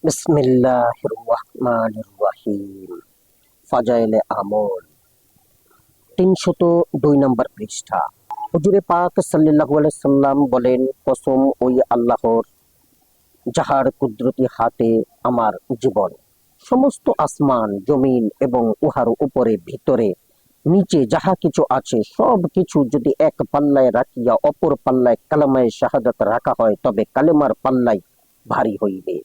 বিসমিল্লাহির রহমানির রহিম। ফাজাইলে আমল ৩০২ নম্বর পৃষ্ঠা। হুজুরে পাক সাল্লাল্লাহু আলাইহি সাল্লাম বলেন, কসম ওই আল্লাহর যাহার কুদরতি হাতে আমার জীবন, সমস্ত আসমান জমিন এবং উহার উপরে ভিতরে নিচে যাহা কিছু আছে সব কিছু যদি এক পাল্লায় রাখিয়া অপর পাল্লায় কালেমায়ে শাহাদাত রাখা হয়, তবে কালেমার পাল্লাই ভারী হইবে।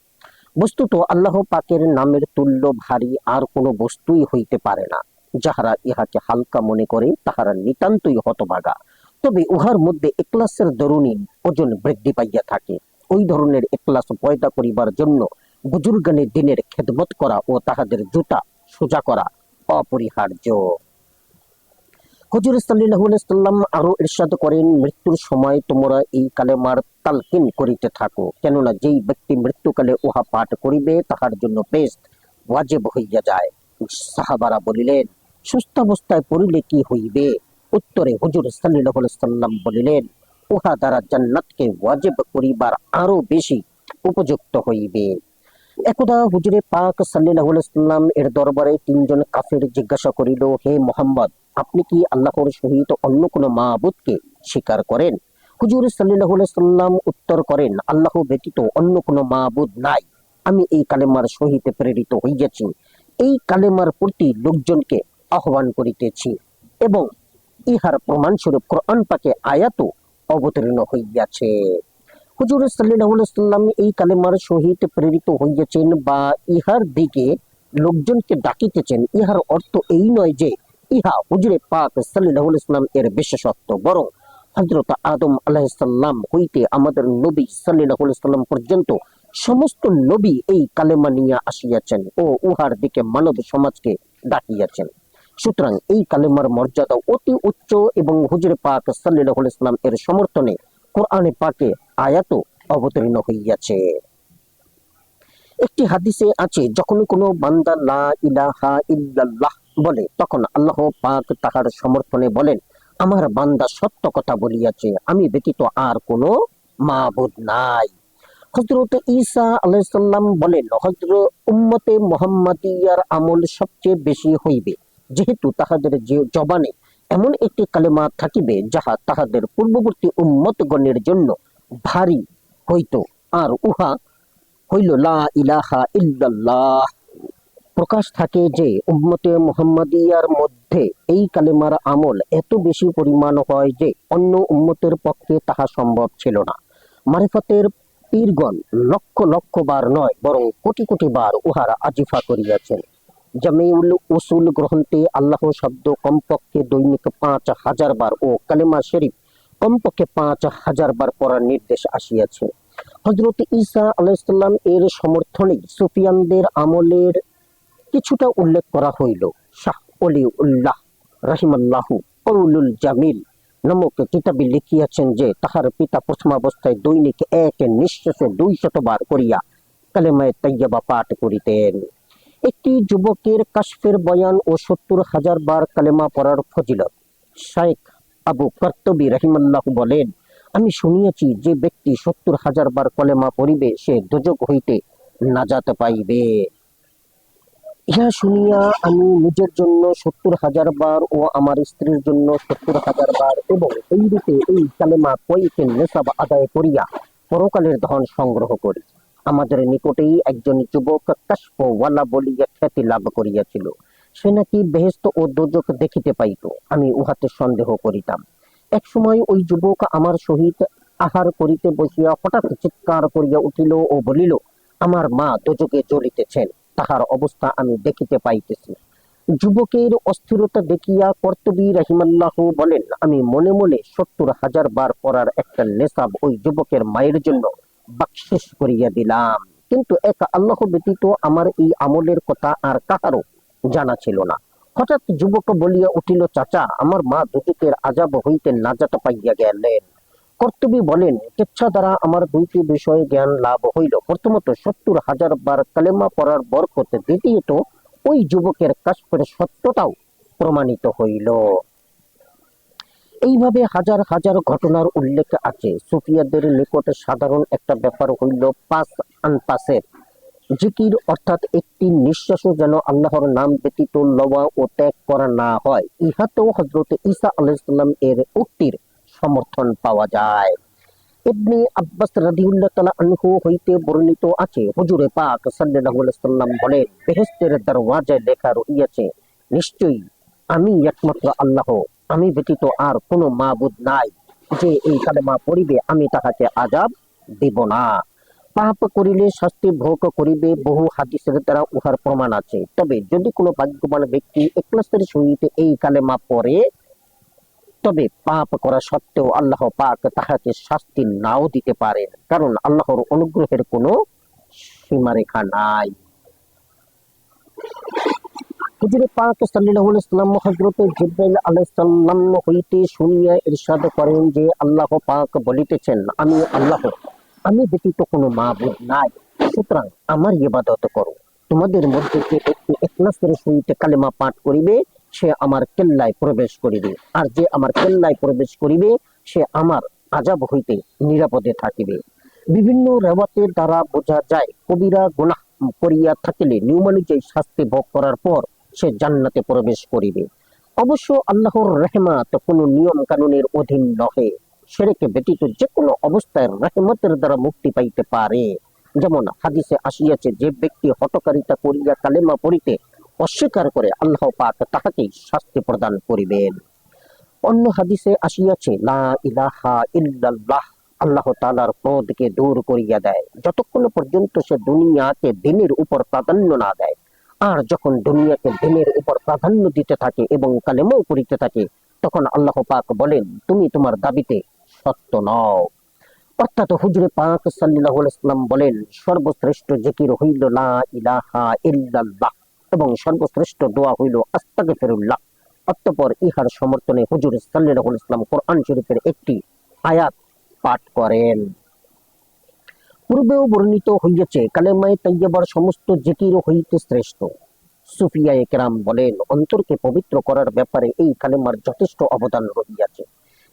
বস্তুত আল্লাহ পাকের নামের তুল্য ভারী আর কোনো বস্তুই হইতে পারে না। যাহারা ইহাকে হালকা মনে করে তাহারা নিতান্তই হতভাগা। তবে উহার মধ্যে ইখলাসের দরুনি ওজন বৃদ্ধি পাইয়া থাকে। ওই ধরনের ইখলাস পয়দা করিবার জন্য বুজুর্গানে দিনের খেদমত করা ও তাহাদের জুতা সোজা করা অপরিহার্য। হুজুর সাল্লাল্লাহু আলাইহি সাল্লাম আরো ইরশাদ করেন, মৃত্যুর সময় তোমরা এই কালেমার তালকিন করিতে থাকো, কেননা যেই ব্যক্তি মৃত্যুকালে উহা পাঠ করিবে তাহার জন্য বেহেশত ওয়াজিব হইয়া যায়। সাহাবারা বলিলেন, সুস্থাবস্থায় পড়িলে কি হইবে? উত্তরে হুজুর সাল্লাল্লাহু আলাইহি সাল্লাম বলিলেন, উহা দ্বারা জান্নাতকে ওয়াজিব করিবার আরো বেশি উপযুক্ত হইবে। একদা হুজুরে পাক সাল্লাল্লাহু আলাইহি সাল্লাম এর দরবারে তিনজন কাফির জিজ্ঞাসা করিল, হে মুহাম্মদ, আপনি কি আল্লাহর সহিত অন্য কোন মাবুদকে স্বীকার করেন? হুজুর সাল্লাল্লাহু আলাইহি সাল্লাম উত্তর করেন, আল্লাহ ব্যতীত অন্য কোন মাবুদ নাই। আমি এই কালেমার সহিত প্রেরিত হইয়াছি, এই কালেমার প্রতি লোকজনকে আহ্বান করিতেছি এবং ইহার প্রমাণস্বরূপ কোরআন পাকে আয়াতও অবতীর্ণ হইয়াছে। হুজুর সাল্লাল্লাহু আলাইহি সাল্লাম এই কালেমার সহিত প্রেরিত হইয়াছেন বা ইহার দিকে লোকজনকে ডাকিতেছেন, ইহার অর্থ এই নয় যে ইহা হুজুরে পাক সাল্লাল্লাহু আলাইহি সাল্লাম এর বিশেষত্ব, বরং হযরত আদম আলাইহিস সালাম হইতে আমাদের নবী সাল্লাল্লাহু আলাইহি সাল্লাম পর্যন্ত সমস্ত নবী এই কালেমা নিয়ে আসিয়াছেন ও উহার দিকে মানব সমাজকে ডাকিয়াছেন। সুতরাং এই কালেমার মর্যাদা অতি উচ্চ এবং হুজুরে পাক সাল্লাল্লাহু আলাইহি সাল্লাম এর সমর্থনে কোরআনে পাকে আয়াত অবতীর্ণ হইয়াছে। একটি হাদিসে আছে, যখন কোনো বান্দা লা ইলাহা ইল্লাল্লাহ বলে, তখন আল্লাহ পাক তাহার সমর্থনে বলেন, আমার বান্দা সত্য কথা বলিয়াছে, আমি ব্যতীত আর কোনো মাবুদ নাই। হযরত ঈসা আলাইহিস সালাম বলেন, উম্মতে মুহাম্মাদিয়ার আমল সবচেয়ে বেশি হইবে, যেহেতু তাহাদের যে জবানে এমন একটি কালেমা থাকিবে যাহা তাহাদের পূর্ববর্তী উম্মতগণের জন্য ভারী হইত, আর উহা হইল লা ইলাহা ইল্লাল্লাহ। প্রকাশ থাকে যে উম্মতে মুহাম্মাদিয়ার মধ্যে এই কালেমার আমল এত বেশি পরিমাণ হয় যে অন্য উম্মতের পক্ষে তাহা সম্ভব ছিল না। মারিফতের পীরগণ লক্ষ লক্ষ বার নয়, বরং কোটি কোটি বার উহারা আজিফা করিয়াছেন। জামিউল উসুল গ্রন্থে আল্লাহ শব্দ কমপক্ষে দৈনিক ৫,০০০ বার ও কালেমা শরীফ কমপক্ষে ৫,০০০ বার পড়ার নির্দেশ আসিয়াছে। হযরত ঈসা আলাইহিস সালাম এর সমর্থনে সুফিয়ানদের আমলের কিছুটা উল্লেখ করা হইল। শাহ ওলিউল্লাহ রাহিমাল্লাহু কওলুল জামিল নামক কিতাবে লিখিয়াছেন যে তাহার পিতা প্রথমাবস্থায় দৈনিক এক নিঃশেষে ২০০ বার করিয়া কালেমায়ে তাইয়্যিবা পাঠ করিতেন। একটি যুবকের কাশফের বয়ান ও ৭০,০০০ বার কালেমা পড়ার ফজিলত। শাইখ আবু কর্তবী রাহিমাল্লাহু বলেন, আমি শুনিয়াছি যে ব্যক্তি ৭০,০০০ বার কলেমা পড়িবে সে দোজখ হইতে নাজাত পাইবে। ইহা শুনিয়া আমি নিজের জন্য ৭০,০০০ বার ও আমার স্ত্রীর জন্য ৭০,০০০ বার এবং এই রূপে এই কালেমা কয়েকে নেশাব আদায় করিয়া পরকালের ধন সংগ্রহ করি। আমাদের নিকটেই একজন যুবক কাশফওয়ালা বলিয়া খ্যাতি লাভ করিয়াছিল। সে নাকি বেহেশত ও দোজখ দেখিতে পাইত। আমি উহাতে সন্দেহ করিতাম। এক সময় ওই যুবক আমার সহিত আহার করিতে বসিয়া হঠাৎ চিৎকার করিয়া উঠিল ও বলিল, আমার মা দোজখে জ্বলিতেছেন, তাহার অবস্থা আমি দেখিতে পাইতেছি। যুবকের অস্থিরতা দেখিয়া কর্তবী রাহিমাল্লাহু বলেন, আমি মনে মনে ৭০,০০০ বার পড়ার একটা নেশাব ওই যুবকের মায়ের জন্য বকশিশ করিয়া দিলাম। কিন্তু এক আল্লাহ ব্যতীত আমার এই আমলের কথা আর কাহারও জানা ছিল না। হঠাৎ যুবক বলিয়া উঠিল, চাচা, আমার মা দোজখের আযাব হইতে নাজাত পাইয়া গেলেন। কর্তবী বলেন, কেচ্ছা দ্বারা আমার দুইটি বিষয়ে জ্ঞান লাভ হইল। প্রথমত ৭০,০০০ বার কালেমা পড়ার বরকত, দ্বিতীয়ত ওই যুবকের কাশফের সত্যতাও প্রমাণিত হইল। এইভাবে হাজার হাজার ঘটনার উল্লেখ আছে। সুফিয়াদের নিকটে সাধারণ একটা ব্যাপার হইল পাস আনপাসের জিকির অর্থাৎ একটি নিঃশ্বাসও যেন আল্লাহর নাম ব্যতীত লওয়া ও ত্যাগ করা না হয়, ইহাতেও হযরত ঈসা আলাইহিস সালাম এর উক্তির সমর্থন পাওয়া যায়। ইবনে আব্বাস রাদিয়াল্লাহু তাআলা আনহু হইতে বর্ণিত আছে, হুজুরে পাক সাল্লাল্লাহু আলাইহি সাল্লাম বলেন, বেহেশতের দরওয়াজায় লেখা রহিয়াছে, নিশ্চয়ই আমি একমাত্র আল্লাহ, আমি ব্যতীত আর কোনো মাবুদ নাই, যে এই কালেমা পড়িবে আমি তাহাকে আযাব দিব না। পাপ করিলে শাস্তি ভোগ করিবে, বহু হাদিসের দ্বারা উহার প্রমাণ আছে। তবে যদি কোনো ভাগ্যবান ব্যক্তি ইখলাসের সহিত এই কালেমা পড়ে, তবে পাপ করা সত্ত্বেও আল্লাহ পাক তাহাকে শাস্তি নাও দিতে পারেন, কারণ আল্লাহর অনুগ্রহের কোনো সীমারেখা নাই। হুজুরে পাক সাল্লাল্লাহু আলাইহি ওয়াসাল্লাম হযরত জিবরাইল আলাইহিস সালাম হইতে শুনিয়া ইরশাদ করেন যে, আল্লাহ পাক বলিতেছেন, আমি আল্লাহ, আমি ব্যতীত কোনো মাবুদ নাই, সুতরাং আমার ইবাদত করো। তোমাদের মধ্যে যে ব্যক্তি ইখলাসের সহিত কালেমা পাঠ করিবে, সে আমার কেল্লায় প্রবেশ করিবে, আর যে আমার কেল্লায় প্রবেশ করিবে সে আমার আযাব হইতে নিরাপদে থাকিবে। বিভিন্ন রেওয়াতের দ্বারা বোঝা যায়, কবিরা গুনাহ করিয়া থাকিলে নিয়মানুযায়ী শাস্তি ভোগ করার পর সে জান্নাতে প্রবেশ করিবে। অবশ্য আল্লাহর রহমত কোনো নিয়ম কানুনের অধীন নহে, শিরক ব্যতীত যে কোনো অবস্থায় রহমতের দ্বারা মুক্তি পাইতে পারে। যেমন হাদিসে আসিয়াছে, যে ব্যক্তি হঠকারিতা করিয়া কালেমা পড়িতে অস্বীকার করে, আল্লাহ পাক তাহাকে শাস্তি প্রদান করিবেন। অন্য হাদিসে আসিয়াছে, লা ইলাহা ইল্লাল্লাহ আল্লাহ তাআলার ক্রোধকে দূর করিয়া দেয়, যতক্ষণ পর্যন্ত সে দুনিয়াকে দিনের উপর প্রাধান্য না দেয়। আর যখন দুনিয়াকে দিনের উপর প্রাধান্য দিতে থাকে এবং কালেমাও পড়িতে থাকে, তখন আল্লাহ পাক বলেন, তুমি তোমার দাবিতে সত্য নও। অর্থাৎ হুজুরে পাক সাল্লাল্লাহু আলাইহি ওয়াসাল্লাম বলেন, সর্বশ্রেষ্ঠ জিকির হইল লা ইলাহা ইল্লাল্লাহ এবং সর্বশ্রেষ্ঠ দোয়া হইল আস্তাগফিরুল্লাহ। অতঃপর ইহার সমর্থনে হুজুর সাল্লাল্লাহু আলাইহি ওয়াসাল্লাম কোরআন শরীফের একটি আয়াত পাঠ করেন। পূর্বেও বর্ণিত হইয়াছে, কালেমায়ে তাইয়্যিবার সমস্ত জিকির হইতে শ্রেষ্ঠ। সুফিয়ায়ে কেরাম বলেন, অন্তরকে পবিত্র করার ব্যাপারে এই কালেমার যথেষ্ট অবদান রহিয়াছে,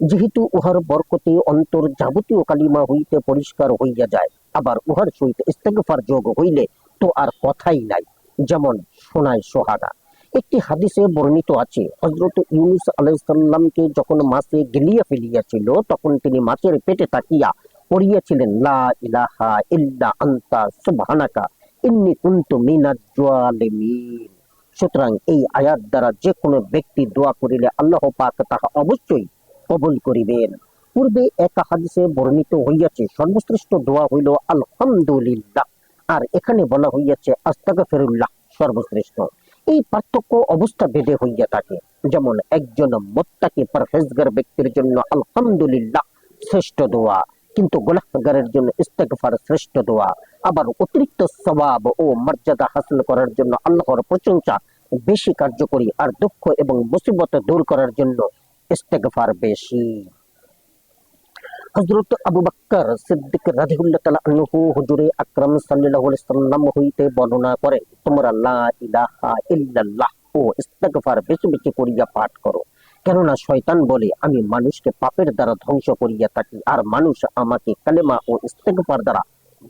যেহেতু উহার বরকতে অন্তর যাবতীয় কালিমা হইতে পরিষ্কার হইয়া যায়। আবার উহার সহিত ইস্তেগফার যোগ হইলে তো আর কথাই নাই, যেমন সোনায় সোহাগা। একটি হাদিসে বর্ণিত আছে, হযরত ইউনূস আলাইহিস সালামকে যখন মাছে গিলিয়া ফেলিয়াছিল, তখন তিনি মাছের পেটে তাকিয়া পড়িয়াছিলেন, লা ইলাহা ইল্লা আনতা সুবহানাকা ইন্নী কুনতু মিনাজ জালিমিন। সুতরাং এই আয়াত দ্বারা যে কোনো ব্যক্তি দোয়া করিলে আল্লাহ পাক তাহা অবশ্যই কবুল করিবেন। পূর্বে এক হাদিসে বর্ণিত হইয়াছে, সর্বশ্রেষ্ঠ দোয়া হইল আলহামদুলিল্লাহ, আর এখানে বলা হইয়াছে আস্তাগফিরুল্লাহ সর্বশ্রেষ্ঠ। এই পার্থক্য অবস্থা ভেদে হইয়া থাকে। যেমন একজন মুত্তাকি পরহেজগার ব্যক্তির জন্য আলহামদুলিল্লাহ শ্রেষ্ঠ দোয়া, কিন্তু গুনাহগারের জন্য ইস্তেগফার শ্রেষ্ঠ দোয়া। আবার অতিরিক্ত সওয়াব ও মর্যাদা হাসিল করার জন্য আল্লাহর প্রশংসা বেশি কার্যকরী, আর দুঃখ এবং মুসিবত দূর করার জন্য ইস্তেগফার বেশি। হযরত আবু বকর সিদ্দিক রাদিয়াল্লাহু তাআলা আনহু হুজুরে আকরাম সাল্লাল্লাহু আলাইহি সাল্লাম হইতে বর্ণনা করেন, তোমরা লা ইলাহা ইল্লাল্লাহ ও ইস্তেগফার বেশি বেশি করিয়া পাঠ করো, কেননা শয়তান বলে, আমি মানুষকে পাপের দ্বারা ধ্বংস করিয়া থাকি, আর মানুষ আমাকে কালেমা ও ইস্তেগফার দ্বারা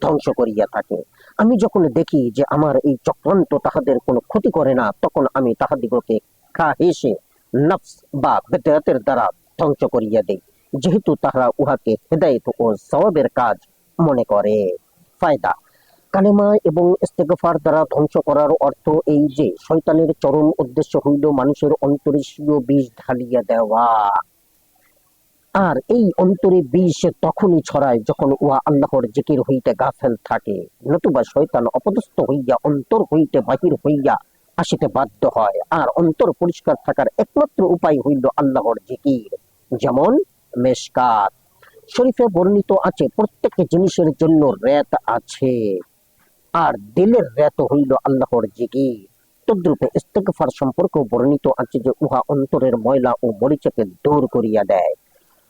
ধ্বংস করিয়া থাকে। আমি যখন দেখি যে আমার এই চক্রান্ত তাহাদের কোনো ক্ষতি করে না, তখন আমি তাহাদিগকে খাহেশে নফস বা বিদআতের দ্বারা ধ্বংস করিয়া দেই, যেহেতু তাহারা উহাকে হেদায়েত ও সওয়াবের কাজ মনে করে। ফায়দা, কালেমা এবং ইস্তেগফার দ্বারা ধ্বংস করার অর্থ এই যে, শয়তানের চরম উদ্দেশ্য হইল মানুষের অন্তরে স্বীয় বিষ ঢালিয়া দেওয়া। আর এই অন্তরে বিষ তখনই ছড়ায় যখন উহা আল্লাহর জিকির হইতে গাফেল থাকে, নতুবা শয়তান অপদস্থ হইয়া অন্তর হইতে বাহির হইয়া আসিতে বাধ্য হয়। আর অন্তর পরিষ্কার থাকার একমাত্র উপায় হইল আল্লাহর জিকির। যেমন মেশকাত শরীফে বর্ণিত আছে, প্রত্যেক জিনিসের জন্য রেত আছে, আর দিলের রেত হইল আল্লাহর জিকির। তদ্রূপে ইস্তেগফার সম্পর্কে বর্ণিত আছে যে, উহা অন্তরের ময়লা ও মরিচাকে দূর করিয়া দেয়।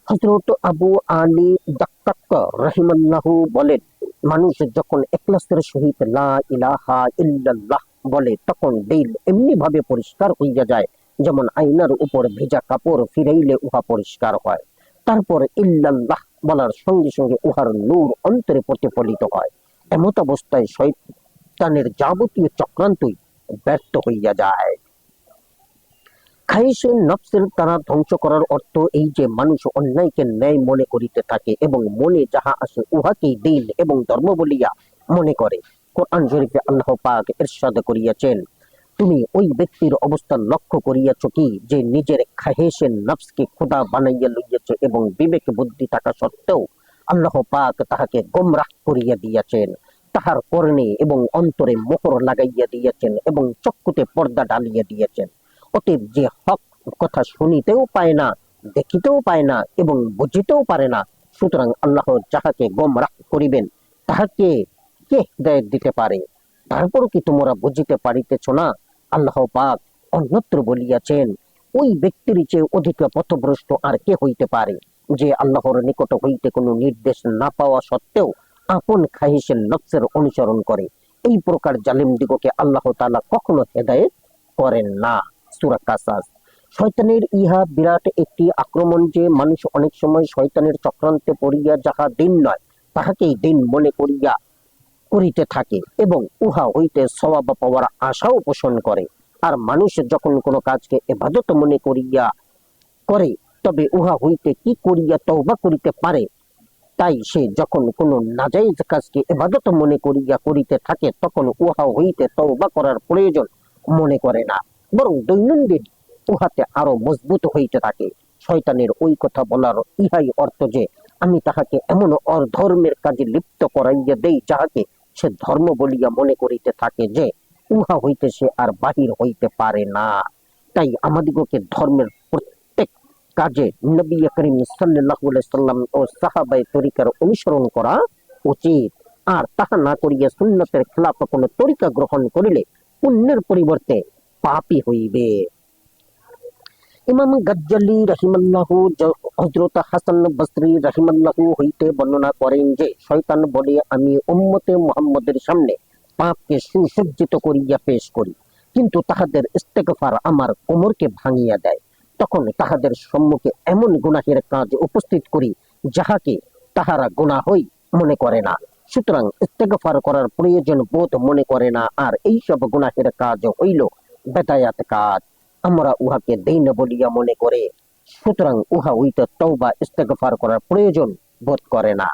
হযরত আবু আলী দাক্কাক রাহিমাল্লাহু বলেন, মানুষ যখন ইখলাসের সহিত লা ইলাহা ইল্লাল্লাহ বলে, তখন দিল এমনি ভাবে পরিষ্কার হইয়া যায়, যেমন আয়নার উপর ভেজা কাপড় ফিরাইলে উহা পরিষ্কার হয়। তারপর ইল্লাল্লাহ বলার সঙ্গে সঙ্গে উহার নূর অন্তরে প্রতিফলিত হয়। এমত অবস্থায় শয়তানের যাবতীয় চক্রান্তই ব্যর্থ হইয়া যায়। খাইশে নফসের দ্বারা ধ্বংস করার অর্থ এই যে মানুষ অন্যায়কে ন্যায় মনে করিতে থাকে এবং মনে যাহা আসে উহাকেই দিন এবং ধর্ম বলিয়া মনে করে। কোরআন শরীফে আল্লাহ পাক ইরশাদ করিয়াছেন, তুমি ওই ব্যক্তির অবস্থান লক্ষ্য করিয়াছ কি, যে নিজের খাহেশের নফসকে খোদা বানাইয়া লইয়াছে এবং বিবেক বুদ্ধি থাকা সত্ত্বেও আল্লাহ পাক তাহাকে গোমরাহ করিয়া দিয়াছেন, তাহার কর্ণে এবং অন্তরে মোহর লাগাইয়া দিয়াছেন এবং চক্ষুতে পর্দা ডালিয়া দিয়েছেন। অতএব যে হক কথা শুনিতেও পায় না, দেখিতেও পায় না এবং বুঝিতেও পারে না, সুতরাং আল্লাহ যাহাকে গোমরাহ করিবেন তাহাকে কে হিদায়াত দিতে পারে? তারপরও কি তোমরা বুঝিতে পারিতেছ না? আল্লাহ পাক অন্যত্র বলিয়াছেন, ওই ব্যক্তির চেয়ে অধিক পথভ্রষ্ট আর কে হইতে পারে, যে আল্লাহর নিকট হইতে কোনো নির্দেশ না পাওয়া সত্ত্বেও আপন খাহিসের নফসের অনুসরণ করে। এই প্রকার জালিম দিগকে আল্লাহ তাআলা কখনো হেদায়েত করেন না। সূরা কাসাস। শয়তানের ইহা বিরাট একটি আক্রমণ যে মানুষ অনেক সময় শয়তানের চক্রান্তে পড়িয়া যাহা দিন নয় তাহাকেই দিন মনে করিয়া করিতে থাকে এবং উহা হইতে সওয়াব পাওয়ার আশাও পোষণ করে। আর মানুষ যখন কোনো কাজকে ইবাদত মনে করিয়া করে, তবে উহা হইতে কি করিয়া তওবা করিতে পারে? তাই সে যখন কোনো নাজায়েজ কাজকে ইবাদত মনে করিয়া করিতে থাকে, তখন উহা হইতে তওবা করার প্রয়োজন মনে করে না, বরং দৈনন্দিন উহাতে আরো মজবুত হইতে থাকে। শয়তানের ওই কথা বলার ইহাই অর্থ যে আমি তাহাকে এমন অধর্মের কাজে লিপ্ত করাইয়া দেই যাহাকে সে ধর্ম বলিয়া মনে করিতে থাকে, যে উহা হইতে সে আর বাহির হইতে পারে না। তাই আমাদিগকে ধর্মের প্রত্যেক কাজে নবী করিম সাল্লাল্লাহু আলাইহি সাল্লাম ও সাহাবায়ে তরিকার অনুসরণ করা উচিত। আর তাহা না করিয়া সুন্নতের খেলাফ কোনো তরিকা গ্রহণ করিলে পুণ্যের পরিবর্তে পাপী হইবে। ইমাম গাজ্জালি রাহিমাল্লাহু হযরত হাসান বসরি রাহিমাল্লাহু হইতে বর্ণনা করেন যে, শয়তান বলে, আমি উম্মতে মুহাম্মদের সামনে পাপকে সুসজ্জিত করিয়া পেশ করি, কিন্তু তাহাদের ইস্তেগফার আমার কোমরকে ভাঙিয়া দেয়। তখন তাহাদের সম্মুখে এমন গুনাহের কাজ উপস্থিত করি যাহাকে তাহারা গুনাহই মনে করে না, সুতরাং ইস্তেগফার করার প্রয়োজন বোধ মনে করে না। আর এইসব গুনাহের কাজ হইল বেদায়াত কাজ, আমরা উহাকে দীন বলিয়া মনে করে, সুতরাং উহা হইতে তওবা ইস্তেগফার করার প্রয়োজন বোধ করে না।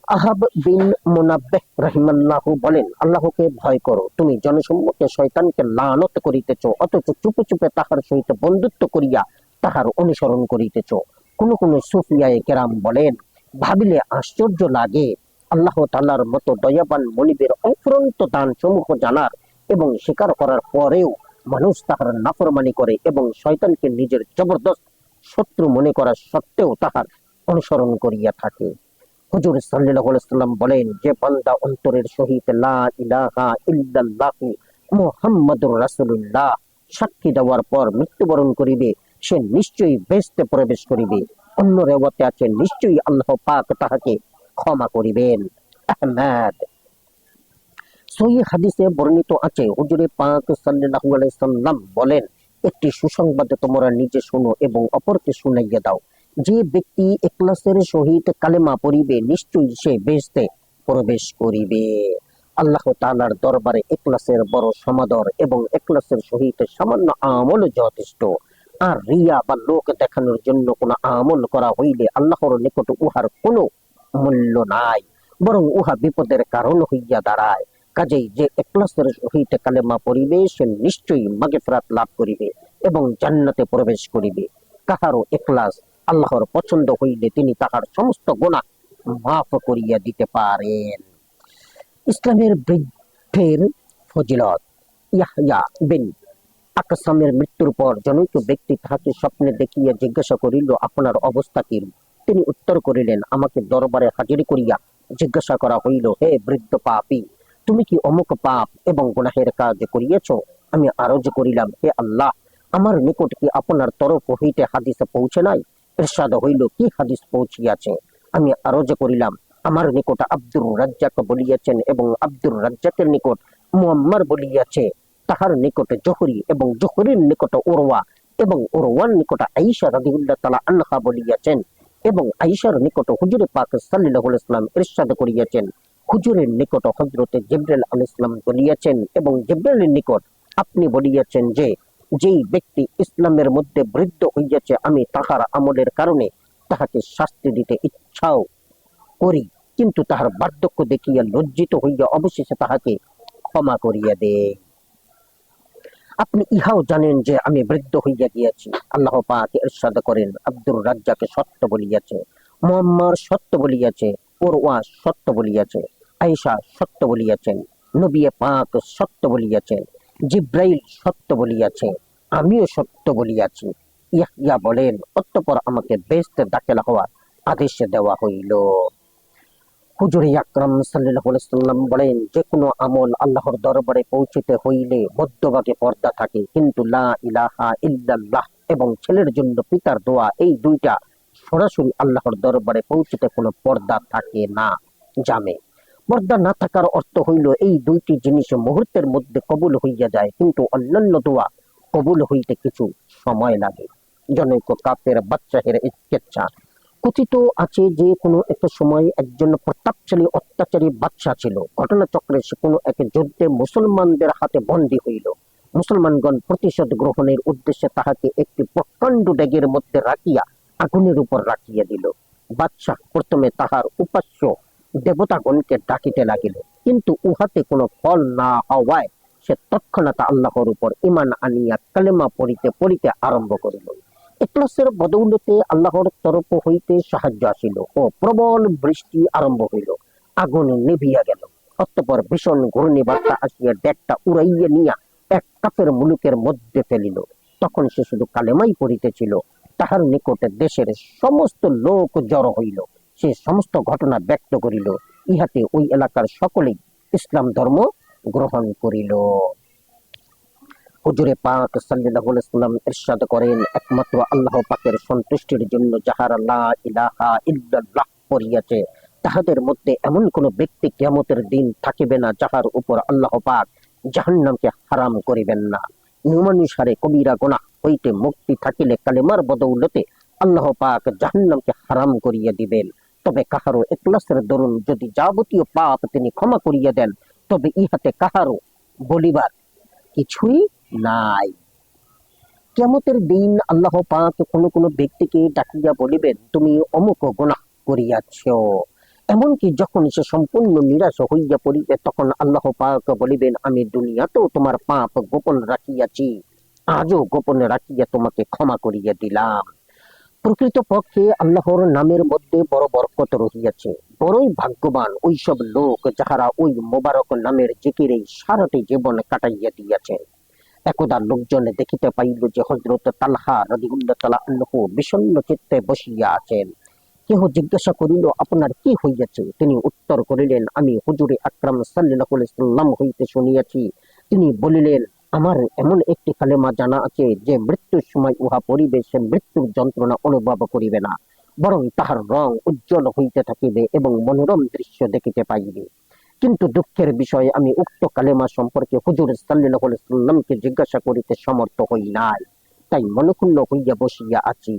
আহাব বিন মুনাব্বিহ রাহিমাল্লাহু বলেন, আল্লাহকে ভয় করো, তুমি জনসম্মুখে শয়তানকে লানত করিতেছ, অথচ চুপে চুপে তাহার সহিত বন্ধুত্ব করিয়া তাহার অনুসরণ করিতেছ। কোন কোন সুফিয়ায়ে কেরাম বলেন, ভাবিলে আশ্চর্য লাগে, আল্লাহ তাআলার মতো দয়াবান মনিবের অফুরন্ত দান সমূহ জানার এবং স্বীকার করার পরেও মানুষ তাহার নাফরমানি করে এবং শয়তানকে নিজের জবরদস্ত শত্রু মনে করা সত্ত্বেও তাহার অনুসরণ করিয়া থাকে। হুজুর সাল্লাল্লাহু আলাইহি সাল্লাম বলেন, যে বান্দা অন্তরের সহিত লা ইলাহা ইল্লাল্লাহু মুহাম্মাদুর রাসূলুল্লাহ সাক্ষী দেওয়ার পর মৃত্যুবরণ করিবে, সে নিশ্চয়ই বেহেশতে প্রবেশ করিবে। অন্য রিওয়ায়াতে আছে, নিশ্চয়ই আল্লাহ পাক তাহাকে ক্ষমা করিবেন। আহমদ। সহিহ হাদিসে বর্ণিত আছে, হুজুর পাক সাল্লাল্লাহু আলাইহি সাল্লাম বলেন, একটি সুসংবাদ তোমরা নিজে শোনো এবং অপরকে শুনাইয়া দাও। যে ব্যক্তি ইখলাসের সহিত কালেমা পড়িবে, নিশ্চয়ই সে বেহেশতে প্রবেশ করিবে। আল্লাহ তাআলার দরবারে ইখলাসের বড় সমাদর এবং ইখলাসের সহিত সামান্য আমল যথেষ্ট। আর রিয়া বা লোক দেখানোর জন্য কোনো আমল করা হইলে আল্লাহর নিকট উহার কোনো মূল্য নাই, বরং উহা বিপদের কারণ হইয়া দাঁড়ায়। কাজেই যে ইখলাসের সহিত কালেমা পড়িবে, সে নিশ্চয়ই মাগফিরাত লাভ করিবে এবং জান্নাতে প্রবেশ করিবে। কাহারও ইখলাস আল্লাহর পছন্দ হইলে তিনি তাহার সমস্ত গুনাহ মাফ করিয়া দিতে পারেন। ইসলামের বৃদ্ধের ফজিলত। ইয়াহইয়া বিন আকসামের মৃত্যুর পর জনৈক ব্যক্তি তাহাকে স্বপ্নে দেখিয়া জিজ্ঞাসা করিল, আপনার অবস্থা কি? তিনি উত্তর করিলেন, আমাকে দরবারে হাজির করিয়া জিজ্ঞাসা করা হইল, হে বৃদ্ধ পাপী, তুমি কি অমুক পাপ এবং গুনাহের কাজ করিয়াছ? আমি আরজ করিলাম, হে আল্লাহ, আমার নিকট কি আপনার তরফ হইতে হাদিস পৌঁছে নাই? ইরশাদ হইল, কি হাদিস পৌঁছিয়াছে? আমি আরজ করিলাম, আমার নিকট আব্দুর রাজ্জাক বলিয়াছেন এবং আব্দুর রাজ্জাকের নিকট মুআম্মার বলিয়াছে, তাহার নিকট জোহরি এবং জোহরির নিকট উরওয়া এবং উরওয়ার নিকট আয়েশা রাদিয়াল্লাহু তাআলা আনহা বলিয়াছেন এবং আয়েশার নিকট হুজুর পাক সাল্লাল্লাহু আলাইহি ওয়াসাল্লাম ইরশাদ করিয়াছেন, হুজুরের নিকট হযরতে জিবরাইল আলাইহিস সালাম বলিয়াছেন, এবং জিবরাইলের নিকট আপনি বলিয়াছেন যে যেই ব্যক্তি ইসলামের মধ্যে বৃদ্ধ হইয়াছে আমি তাহার আমলের কারণে তাহাকে শাস্তি দিতে ইচ্ছাও করি, কিন্তু তাহার বার্ধক্য দেখিয়া লজ্জিত হইয়া অবশেষে তাহাকে ক্ষমা করিয়া দেয়। আপনি ইহাও জানেন যে আমি বৃদ্ধ হইয়া গিয়াছি। আল্লাহ পাক ইরশাদ করেন, আব্দুর রাজ্জাকে সত্য বলিয়াছে, মুআম্মার সত্য বলিয়াছে, উরওয়া সত্য বলিয়াছে, আয়েশা সত্য বলিয়াছেন, নবী পাক সত্য বলিয়াছেন, জিব্রাইল সত্য বলিয়াছে, আমিও সত্য বলিয়াছি। ইয়াহইয়া বলেন, অতঃপর আমাকে বেহেশতে দাখিল হওয়ার আদেশ দেওয়া হইল। হুজুরে আকরাম সাল্লাল্লাহু আলাইহি সাল্লাম বলেন, যে কোনো আমল আল্লাহর দরবারে পৌঁছিতে হইলে মধ্যভাগে পর্দা থাকে, কিন্তু লা ইলাহা ইল্লাল্লাহ এবং ছেলের জন্য পিতার দোয়া, এই দুইটা সরাসরি আল্লাহর দরবারে পৌঁছিতে কোনো পর্দা থাকে না। জামে পর্দা না থাকার অর্থ হইল এই দুইটি জিনিস মুহূর্তের মধ্যে কবুল হইয়া যায়, কিন্তু অন্যান্য দোয়া কবুল হইতে কিছু সময় লাগে। জনৈক কাফের বাদশাহের ইচ্ছা কথিত আছে যে কোনো একটা সময় একজন প্রতাপশালী অত্যাচারী বাদশা ছিল। ঘটনাচক্রে সে কোনো এক যুদ্ধে মুসলমানদের হাতে বন্দী হইল। মুসলমানগণ প্রতিশোধ গ্রহণের উদ্দেশ্যে তাহাকে একটি প্রকাণ্ড ডেগের মধ্যে রাখিয়া আগুনের উপর রাখিয়া দিল। বাদশাহ প্রথমে তাহার উপাস্য দেবতাগণকে ডাকিতে লাগিল, কিন্তু উহাতে কোনো ফল না হওয়ায় সে তৎক্ষণাৎ আল্লাহর উপর ঈমান আনিয়া কালেমা পড়িতে পড়িতে আরম্ভ করিল। ইখলাসের বদৌলতে আল্লাহর তরফ হইতে সাহায্য আসিল ও প্রবল বৃষ্টি আরম্ভ হইল। আগুন নিভিয়া গেল। অতঃপর ভীষণ ঘূর্ণিবার্তা আসিয়া ডেকটা উড়াইয়া নিয়া এক কাফের মুলুকের মধ্যে ফেলিল। তখন সে শুধু কালেমাই পড়িতেছিল। তাহার নিকটে দেশের সমস্ত লোক জড়ো হইল। সে সমস্ত ঘটনা ব্যক্ত করিল। ইহাতে ওই এলাকার সকলেই ইসলাম ধর্ম গ্রহণ করিল। হুজুরে পাক সাল্লাল্লাহু আলাইহি সাল্লাম ইরশাদ করেন, একমাত্র আল্লাহ পাকের সন্তুষ্টির জন্য যাহারা লা ইলাহা ইল্লাল্লাহ পড়িয়াছে তাহাদের মধ্যে এমন কোন ব্যক্তি কিয়ামতের দিন থাকিবে না যাহার উপর আল্লাহ পাক জাহান্নামকে হারাম করিবেন না। নিয়মানুসারে কবিরা গুনাহ হইতে মুক্তি থাকিলে কালেমার বদৌলতে আল্লাহ পাক জাহান্নামকে হারাম করিয়া দিবেন। তবে কাহারও ইখলাসের দরুন যদি যাবতীয় পাপ তিনি ক্ষমা করিয়া দেন, তবে ইহাতে কাহারও বলিবার কিছুই নাই। কিয়ামতের দিন আল্লাহ পাক কোনো কোনো ব্যক্তিকে ডাকিয়া বলিবেন, তুমি অমুক গুনাহ করিয়াছ। এমনকি যখন সে সম্পূর্ণ নিরাশ হইয়া পড়িবে, তখন আল্লাহ পাক বলিবেন, আমি দুনিয়াতেও তোমার পাপ গোপন রাখিয়াছি, আজও গোপন রাখিয়া তোমাকে ক্ষমা করিয়া দিলাম। প্রকৃতপক্ষে আল্লাহর নামের মধ্যে বড় বরকত রহিয়াছে। বড়ই ভাগ্যবান ওইসব লোক যাহারা ওই মোবারক নামের জিকিরেই সারাটি জীবন কাটাইয়া দিয়াছেন। একদা লোকজন দেখিতে পাইল যে হযরত তালহা রাদিয়াল্লাহু তাআলা আনহু বিষণ্ণ চিত্তে বসিয়া আছেন। কেহ জিজ্ঞাসা করিল, আপনার কি হইয়াছে? তিনি উত্তর করিলেন, আমি হুজুরে আকরাম সাল্লাল্লাহু আলাইহি সাল্লাম হইতে শুনিয়াছি। তিনি বলিলেন, আমার এমন একটি কালেমা জানা আছে যে মৃত্যুর সময় উহা পড়িবে, সে মৃত্যুর যন্ত্রণা অনুভব করিবে না, বরং তাহার রং উজ্জ্বল হইতে থাকিবে এবং মনোরম দৃশ্য দেখিতে পাইবে। কিন্তু দুঃখের বিষয়, আমি উক্ত কালেমা সম্পর্কে হুজুর সাল্লাল্লাহু আলাইহি সাল্লামকে জিজ্ঞাসা করিতে সমর্থ হই নাই, তাই মনক্ষুণ্ণ হইয়া বসিয়া আছি।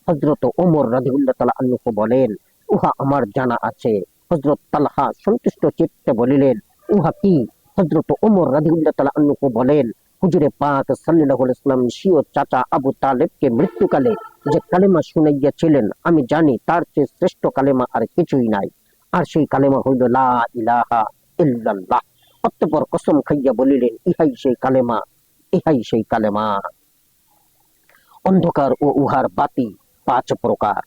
হযরত ওমর রাদিয়াল্লাহু তাআলা আনহু বলেন, উহা আমার জানা আছে। হযরত তালহা সন্তুষ্ট চিত্তে বলিলেন, উহা কি? হযরত ওমর রাদিয়াল্লাহু তাআলা আনহু বলেন, হুজুরে পাক সাল্লাল্লাহু আলাইহি সাল্লাম স্বীয় চাচা আবু তালেবকে মৃত্যুকালে যে কালেমা শুনাইয়াছিলেন, আমি জানি তার চেয়ে শ্রেষ্ঠ কালেমা আর কিছুই নাই। আর সেই কালেমা হইল লা ইলাহা ইল্লাল্লাহ। অতঃপর কসম খাইয়া বলিলেন, ইহাই সেই কালেমা, ইহাই সেই কালেমা। অন্ধকার ও উহার বাতি 5 প্রকার।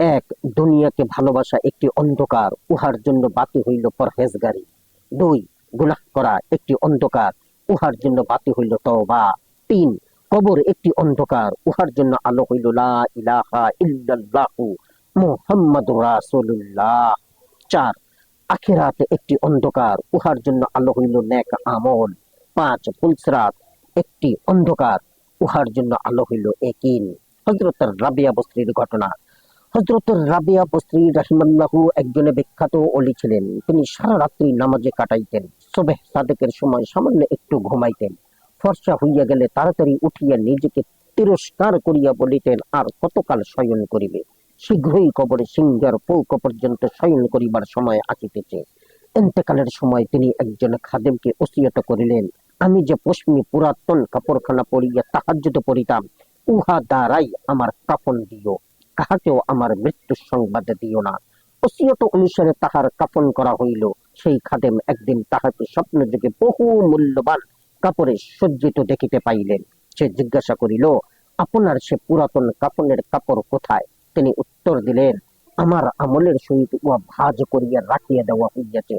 1. দুনিয়াকে ভালোবাসা একটি অন্ধকার, উহার জন্য বাতি হইল পরহেজগারি। 2. গুনাহ করা একটি অন্ধকার, উহার জন্য বাতি হইল তওবা। 3. কবর একটি অন্ধকার, উহার জন্য আলো হইল লা ইলাহা ইল্লাল্লাহু মুহাম্মাদুর রাসূলুল্লাহ। 4. আখিরাত একটি অন্ধকার, উহার জন্য আলো হইল নেক আমল। 5. পুলসিরাত একটি অন্ধকার, উহার জন্য আলো হইল একিন। হযরত রাবিয়া বসরির ঘটনা। হযরত রাবিয়া বসরি রাহিমাল্লাহু একজনে বিখ্যাত ওলি ছিলেন। তিনি সারা রাত্রি নামাজে কাটাইতেন। সুবহ সাদেকের সময় সামান্য একটু ঘুমাইতেন। ফর্সা হইয়া গেলে তাড়াতাড়ি উঠিয়া নিজেকে তিরস্কার করিয়া বলিতেন, আর কতকাল শয়ন করিবে, শীঘ্রই কবরে সিংহের পৌক পর্যন্ত শয়ন করিবার সময় আসিতেছে। ইন্তেকালের সময় তিনি একজন খাদেমকে ওসিয়ত করিলেন, আমি যে পশমি পুরাতন কাপড়খানা পরিয়া তাহাজ্জুদ পড়িতাম, উহা দ্বারাই আমার কাফন দিও, কাহাকেও আমার মৃত্যুর সংবাদ দিও না। ওসিয়ত অনুসারে তাহার কাফন করা হইল। সেই খাদেম একদিন তাহাকে স্বপ্ন যুগে বহু মূল্যবান কাপড়ে সজ্জিত দেখিতে পাইলেন। সে জিজ্ঞাসা করিল, আপনার সে পুরাতন কাফনের কাপড় কোথায়? তিনি উত্তর দিলেন, আমার আমলের সহিত উহা ভাঁজ করিয়া রাখিয়া দেওয়া হইয়াছে।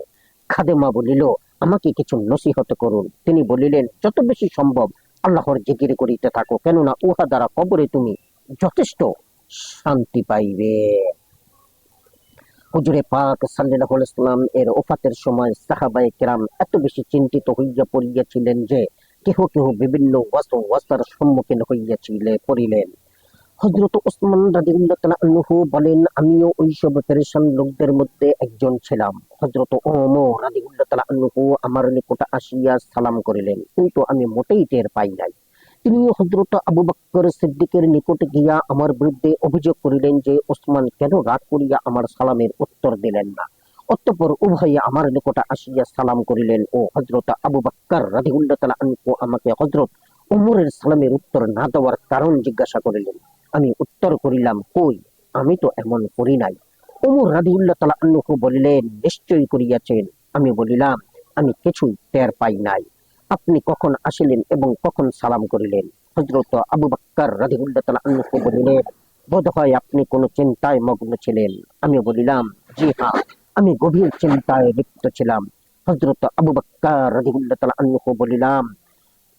খাদেমা বলিল, আমাকে কিছু নসিহত করুন। তিনি বলিলেন, যত বেশি সম্ভব আল্লাহর জিকির করিতে থাকো, কেননা উহা দ্বারা কবরে তুমি যথেষ্ট শান্তি পাইবে। হুজুরে পাক সাল্লাল্লাহু আলাইহি ওয়াসাল্লাম এর ওফাতের সময় সাহাবায়ে কেরাম এত বেশি চিন্তিত হইয়া পড়িয়াছিলেন যে কেহ কেহ বিভিন্ন ওয়াসার সম্মুখীন পড়িলেন। হযরত ওসমান রাদিয়াল্লাহু তাআলা আনহু বলেন, আমিও ওইসব পেরেশান লোকদের মধ্যে একজন ছিলাম। হযরত ওমর রাদিয়াল্লাহু তাআলা আনহু আমার নিকট আসিয়া সালাম করিলেন, কিন্তু আমি মোটেই টের পাই নাই। তিনি হযরত আবু বকর সিদ্দিকের নিকট গিয়া আমার বিরুদ্ধে অভিযোগ করিলেন যে ওসমান কেন রাগ করিয়া আমার সালামের উত্তর দিলেন না। অতঃপর উভয়ে আমার নিকট আসিয়া সালাম করিলেন ও হযরত আবু বকর রাদিয়াল্লাহু তাআলা আনহু আমাকে হযরত ওমরের সালামের উত্তর না দেওয়ার কারণ জিজ্ঞাসা করিলেন। আমি উত্তর করিলাম, কই, আমি তো এমন করি নাই। ওমর রাদিয়াল্লাহু তাআলা আনহু বলিলেন, নিশ্চয়ই করিয়াছেন। আমি বলিলাম, আমি কিছুই টের পাই নাই। আপনি কখন আসিলেন এবং কখন সালাম করিলেন? হযরত আবু বকর রাদিয়াল্লাহু তাআলা আনহু বলিলেন, বোধহয় আপনি কোনো চিন্তায় মগ্ন ছিলেন। আমি বলিলাম, জি হ্যাঁ, আমি গভীর চিন্তায় লিপ্ত ছিলাম। হযরত আবু বকর রাদিয়াল্লাহু তাআলা আনহু বলিলাম,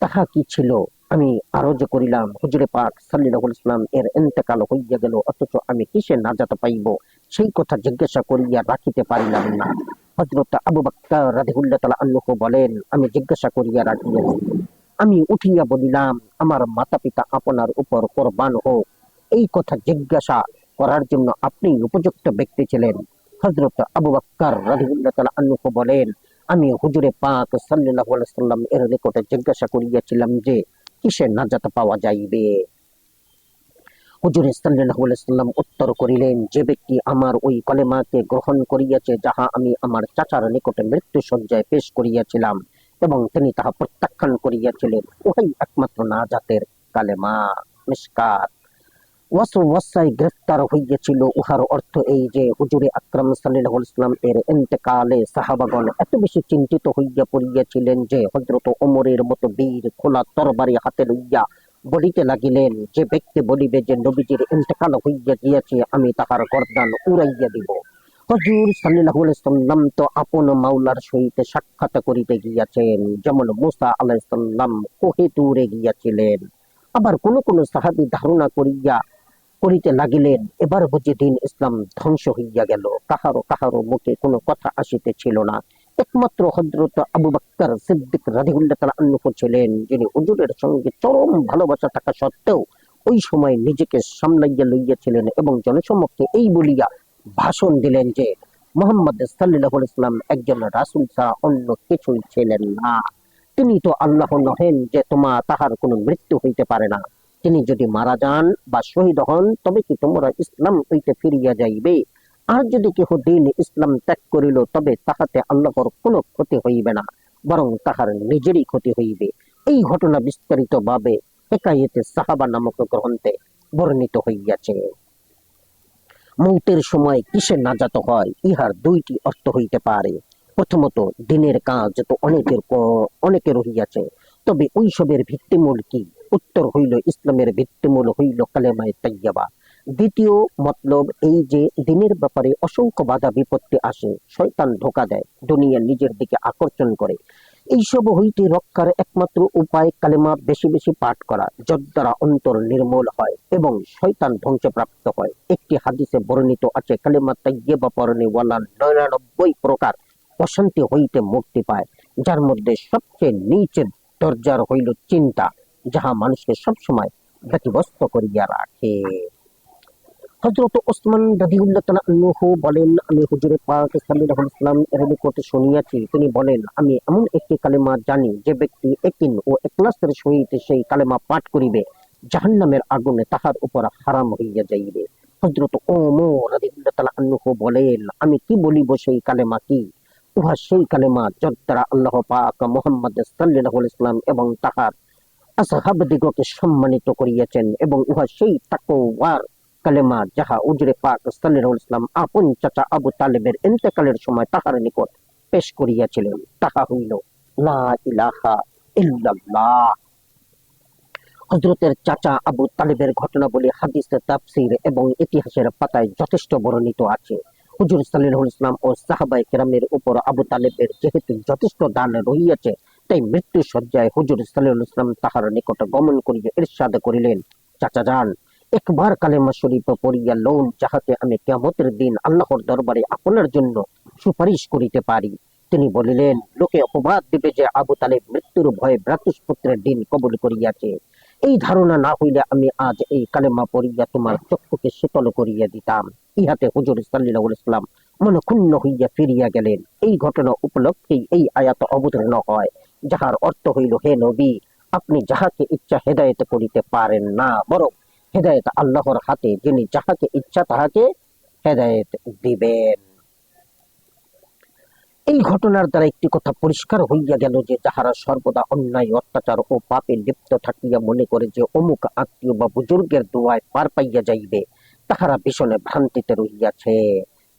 তাহা কি ছিল? আমি আরজ করিলাম, হুজুরে পাক সাল্লাল্লাহু আলাইহি ওয়াসাল্লাম এর ইন্তেকাল হইয়া গেল, অথচ আমি কিসে নাজাত পাইব সেই কথা জিজ্ঞাসা করিয়া রাখিতে পারিলাম না। হযরত আবু বকর রাদিয়াল্লাহু তাআলা আনহু বলেন, আমি জিজ্ঞাসা করিয়া রাখিয়াছি। আমি উঠিয়া বলিলাম, আমার মাতা পিতা আপনার উপর কোরবান হোক, এই কথা জিজ্ঞাসা করার জন্য আপনি উপযুক্ত ব্যক্তি ছিলেন। হযরত আবু বকর রাদিয়াল্লাহু তাআলা আনহু বলেন, আমি হুজুরে পাক সাল্লাল্লাহু আলাইহি ওয়াসাল্লাম এর নিকটে জিজ্ঞাসা করিয়াছিলাম যে কিসে নাজাত পাওয়া যাইবে। হুজুর সাল্লাল্লাহু আলাইহি ওয়াসাল্লাম উত্তর করিলেন, যে ব্যক্তি আমার ওই কলেমাকে গ্রহণ করিয়াছে, যাহা আমি আমার চাচার নিকটে মৃত্যু সজ্জায় পেশ করিয়াছিলাম এবং তিনি তাহা প্রত্যাখ্যান করিয়াছিলেন, ওহাই একমাত্র নাজাতের কালেমা। মিশকাত। ওয়াসায় গ্রেফতার হইয়াছিল, উহার অর্থ এই যে হুজুরে আকরাম সাল্লাল্লাহু আলাইহি ওয়াসাল্লাম এর ইন্তেকালে সাহাবাগণ এত বেশি চিন্তিত হইয়া পড়িয়াছিলেন যে হযরত ওমরের মতো বীর খোলা তরবারি হাতে লইয়া বলিতে লাগিলেন, যে ব্যক্তি বলিবে যে নবীজির ইন্তেকাল হইয়া গিয়াছে, আমি তাহার গর্দান উড়াইয়া দিব। হুজুর সাল্লাল্লাহু আলাইহি ওয়াসাল্লাম তো আপন মাওলার সহিত সাক্ষাৎ করিতে গিয়াছেন, যেমন মুসা আলাইহিস সালাম কোহে তুরে গিয়াছিলেন। আবার কোন কোন সাহাবী ধারণা করিতে লাগিলেন, এবার বুঝি দিন ইসলাম ধ্বংস হইয়া গেল। কাহারো কাহারো মুখে কোনো কথা আসিতেছিল না। একমাত্র হযরত আবু বকর সিদ্দিক রাদিয়াল্লাহু তাআলা আনহু ছিলেন, যিনি হুজুরের সঙ্গে চরম ভালোবাসা থাকা সত্ত্বেও ওই সময় নিজেকে সামলাইয়া লইয়াছিলেন এবং জনসমক্ষে এই বলিয়া ভাষণ দিলেন যে মুহাম্মদ সাল্লাল্লাহু আলাইহি ওয়াসাল্লাম একজন রাসূল ছাড়া অন্য কিছুই ছিলেন না। তিনি তো আল্লাহ নহেন যে তাহার কোনো মৃত্যু হইতে পারে না। তিনি যদি মারা যান বা শহীদ হন, তবে কি তোমরা ইসলাম হইতে ফিরিয়া যাইবে? আর যদি কেহ দিন ইসলাম ত্যাগ করিল, তবে তাহাতে আল্লাহর কোনো ক্ষতি হইবে না, বরং তাহার নিজেরই ক্ষতি হইবে। এই ঘটনা বিস্তারিত ভাবে হেকায়েতে সাহাবা নামক গ্রন্থে বর্ণিত হইয়াছে। মৌতের সময় কিসে নাজাত হয়, ইহার দুইটি অর্থ হইতে পারে। প্রথমত, দিনের কাজ তো অনেকের রহিয়াছে, তবে ওইসবের ভিত্তিমূল কি? উত্তর হইল, ইসলামের ভিত্তিমূল হইল কালেমায়ে তাইয়্যিবা। দ্বিতীয় মতলব এই যে দিনের ব্যাপারে অসংখ্য বাধা বিপত্তি আসে, শয়তান ধোঁকা দেয়, দুনিয়া নিজের দিকে আকর্ষণ করে। এইসব হইতে রক্ষার একমাত্র উপায় কালেমা বেশি বেশি পাঠ করা, যদ্বারা অন্তর নির্মল হয় এবং শয়তান ধ্বংসপ্রাপ্ত হয়। একটি হাদিসে বর্ণিত আছে, কালেমা তাইয়্যিবা পরনে ওয়ালা 99 প্রকার অশান্তি হইতে মুক্তি পায়, যার মধ্যে সবচেয়ে নিচের দরজার হইল চিন্তা, যাহা মানুষকে সবসময় ব্যতিব্যস্ত করিয়া রাখে। হযরত ওসমান রাদিয়াল্লাহু তাআলা আনহু বলেন, আমি হুজুরে পাক সাল্লাল্লাহু আলাইহি ওয়াসাল্লাম এর নিকটে শুনিয়াছি, তিনি বলেন, আমি এমন একটি কালেমা জানি, যে ব্যক্তি ইয়াকিন ও ইখলাসের সহিত সেই কালেমা পাঠ করিবে, জাহান্নামের আগুনে তাহার উপর হারাম হইয়া যাইবে। হযরত ওমর রাদিয়াল্লাহু তাআলা আনহু বলেন, আমি কি বলিব সেই কালেমা কি? উহা সেই কালেমা যার দ্বারা আল্লাহ পাক মুহাম্মদ সাল্লাল্লাহু আলাইহি ওয়াসাল্লাম এবং তাহার আসহাবদিগকে সম্মানিত করিয়াছেন, এবং উহা সেই তাকওয়ার কালেমা যাহা হুজুরে পাক সাল্লাল্লাহু আলাইহি ওয়াসাল্লাম আপন চাচা আবু তালেবের ইন্তেকালের সময় তাহার নিকট পেশ করিয়াছিলেন। তাহা হইল লা ইলাহা ইল্লাল্লাহ। হযরতের চাচা আবু তালেবের ঘটনাবলী হাদিস, তাফসীর এবং ইতিহাসের পাতায় যথেষ্ট বর্ণিত আছে। হুজুর সাল্লাল্লাহু আলাইহি ওয়াসাল্লাম ও সাহাবায়ে কেরামের উপর আবু তালেবের যেহেতু যথেষ্ট দান রহিয়াছে, তাই মৃত্যু সজ্জায় হুজুর সাল্লাল্লাহু আলাইহি ওয়াসাল্লাম তাহার নিকট গমন করিয়া ইরশাদ করিলেন, চাচা যান, একবার কালেমা শরীফ পড়িয়া লউন, যাহাতে আমি কিয়ামতের দিন আল্লাহর দরবারে আপনার জন্য সুপারিশ করিতে পারি। তিনি বলিলেন, লোকে অপবাদ দিবে যে আবু তালেব মৃত্যুর ভয়ে ভ্রাতুষ্পুত্রের দিন কবুল করিয়াছে। এই ধারণা না হইলে আমি আজ এই কালেমা পড়িয়া তোমার চক্ষুকে শীতল করিয়া দিতাম। ইহাতে হুজুর সাল্লাল্লাহু আলাইহি ওয়াসাল্লাম মনক্ষুণ্ণ হইয়া ফিরিয়া গেলেন। এই ঘটনা উপলক্ষেই এই আয়াত অবতীর্ণ হয়, যাহার অর্থ হইল, হে নবী, আপনি যাহাকে ইচ্ছা হেদায়েত করিতে পারেন না, বরং হেদায়েত আল্লাহর হাতে, যিনি যাহাকে ইচ্ছা তাহাকে হেদায়েত দিবেন। এই ঘটনার দ্বারা একটি কথা পরিষ্কার হইয়া গেল যে, যাহারা সর্বদা অন্যায়, অত্যাচার ও পাপে লিপ্ত থাকিয়া মনে করে যে অমুক আত্মীয় বা বুজুর্গের দোয়ায় পার পাইয়া যাইবে, তাহারা ভীষণ ভ্রান্তিতে রহিয়াছে।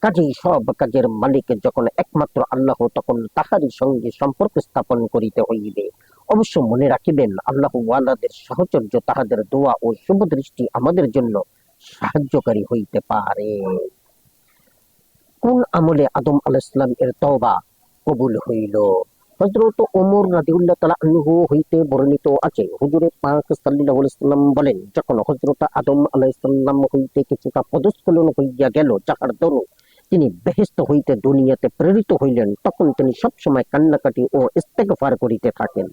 কাজেই সব কাজের মালিক যখন একমাত্র আল্লাহ, তখন তাহারই সঙ্গে সম্পর্ক স্থাপন করিতে হইবে। অবশ্য মনে রাখিবেন, আল্লাহ ওয়ালাদের সাহচর্য, তাহাদের দোয়া ও শুভ দৃষ্টি আমাদের জন্য সাহায্যকারী হইতে পারে। কোন আমলে আদম আলাইহিস সালাম এর তওবা কবুল হইল? হযরত ওমর রাদিয়াল্লাহু তাআলা আনহু হইতে বর্ণিত আছে, হুজুরে পাক সাল্লাল্লাহু আলাইহি ওয়াসাল্লাম বলেন, যখন হযরত আদম আলাইহিস সালাম হইতে কিছুটা পদস্খলন হইয়া গেল, যাহার দরুন তিনি বেহেশত হইতে দুনিয়াতে প্রেরিত হইলেন, তখন তিনি সবসময় কান্নাকাটি ও ইস্তেগফার করিতে থাকেন।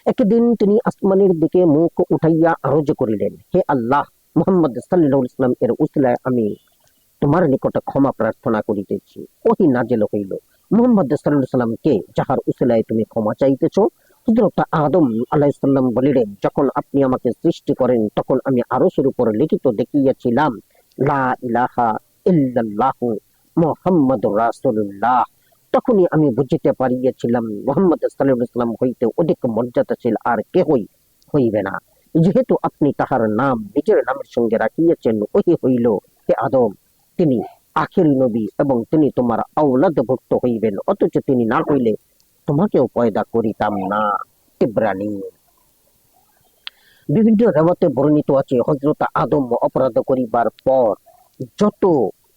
একদিন তিনি আসমানের দিকে মুখ উঠাইয়া আরজ করিলেন, হে আল্লাহ, মুহাম্মদ সাল্লাল্লাহু আলাইহি ওয়াসাল্লাম এর উসিলায় আমি তোমার নিকটে ক্ষমা প্রার্থনা করিতেছি। ওহী নাযিল হইল, মুহাম্মদ সাল্লাল্লাহু আলাইহি ওয়াসাল্লাম কে যাহার উসিলায় তুমি ক্ষমা চাইতেছ? হযরত আদম আলাইহিস সালাম বলিলেন, যখন আপনি আমাকে সৃষ্টি করেন, তখন আমি আরশের উপর লিখিত দেখিয়াছিলাম, লা ইলাহা ইল্লাল্লাহু মুহাম্মাদুর রাসূলুল্লাহ। তখনই আমি বুঝিতে পারিয়াছিলাম, মুহাম্মদ সাল্লাল্লাহু আলাইহি ওয়াসাল্লাম হইতে অধিক মর্যাদাশীল আর কেহই হইবে না। যেহেতু আপনি তাহার নাম নিজের নামের সঙ্গে রাখিয়াছেন, ওই হইল, হে আদম, তিনি আখেরি নবী এবং তিনি তোমার আওলাদভুক্ত হইবেন, অথচ তিনি না হইলে তোমাকেও পয়দা করিতাম না। ইব্রানী। বিভিন্ন রেওয়াতে বর্ণিত আছে, হযরত আদম অপরাধ করিবার পর যত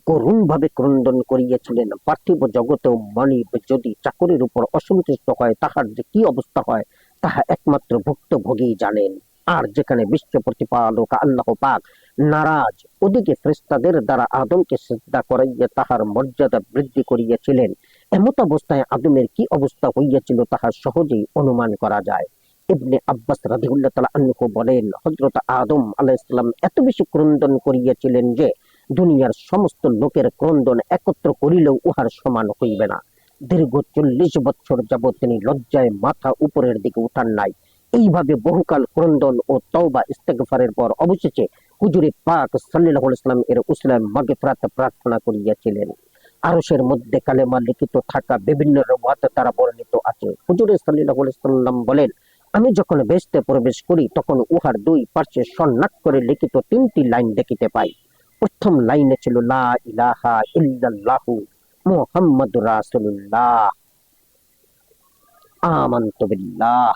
করুণ ভাবে ক্রন্দন করিয়াছিলেন, পার্থিব জগতেও মানব যদি চাকরির উপর অসন্তুষ্ট হয়, তাহার যে কি অবস্থা হয় তাহা একমাত্র ভুক্তভোগী জানেন। আর যেখানে বিশ্ব প্রতিপালক আল্লাহ পাক নারাজ, ওদিকে ফেরেশতাদের দ্বারা আদমকে সিজদা করাইয়া তাহার মর্যাদা বৃদ্ধি করিয়াছিলেন। এমত অবস্থায় আদমের কি অবস্থা হইয়াছিল তাহা সহজেই অনুমান করা যায়। ইবনে আব্বাস রাদিয়াল্লাহু তাআলা আনহু বলেন, হযরত আদম আলাইহিস সালাম এত বেশি ক্রন্দন করিয়াছিলেন যে দুনিয়ার সমস্ত লোকের ক্রন্দন একত্র করিলেও উহার সমান হইবে না। দীর্ঘ 40 বছর যাবৎ তিনি লজ্জায় মাথা উপরের দিকে উঠান নাই। এইভাবে বহুকাল ক্রন্দন ও তওবা ইস্তেগফারের পর অবশেষে হুজুরে পাক সাল্লাল্লাহু আলাইহি ওয়াসাল্লাম এর উসিলায় মাগফিরাত প্রার্থনা করিয়াছিলেন। আরশের মধ্যে কালেমা লিখিত থাকা বিভিন্ন রওয়াত দ্বারা বর্ণিত আছে। হুজুর সাল্লাল্লাহু আলাইহি ওয়াসাল্লাম বলেন, আমি যখন বেহেশতে প্রবেশ করি, তখন উহার দুই পার্শ্বে সন্নাট লিখিত 3টি লাইন দেখিতে পাই। প্রথম লাইনে ছিল, লা ইলাহা ইল্লাল্লাহু মুহাম্মাদুর রাসূলুল্লাহ, আমানতু বিল্লাহ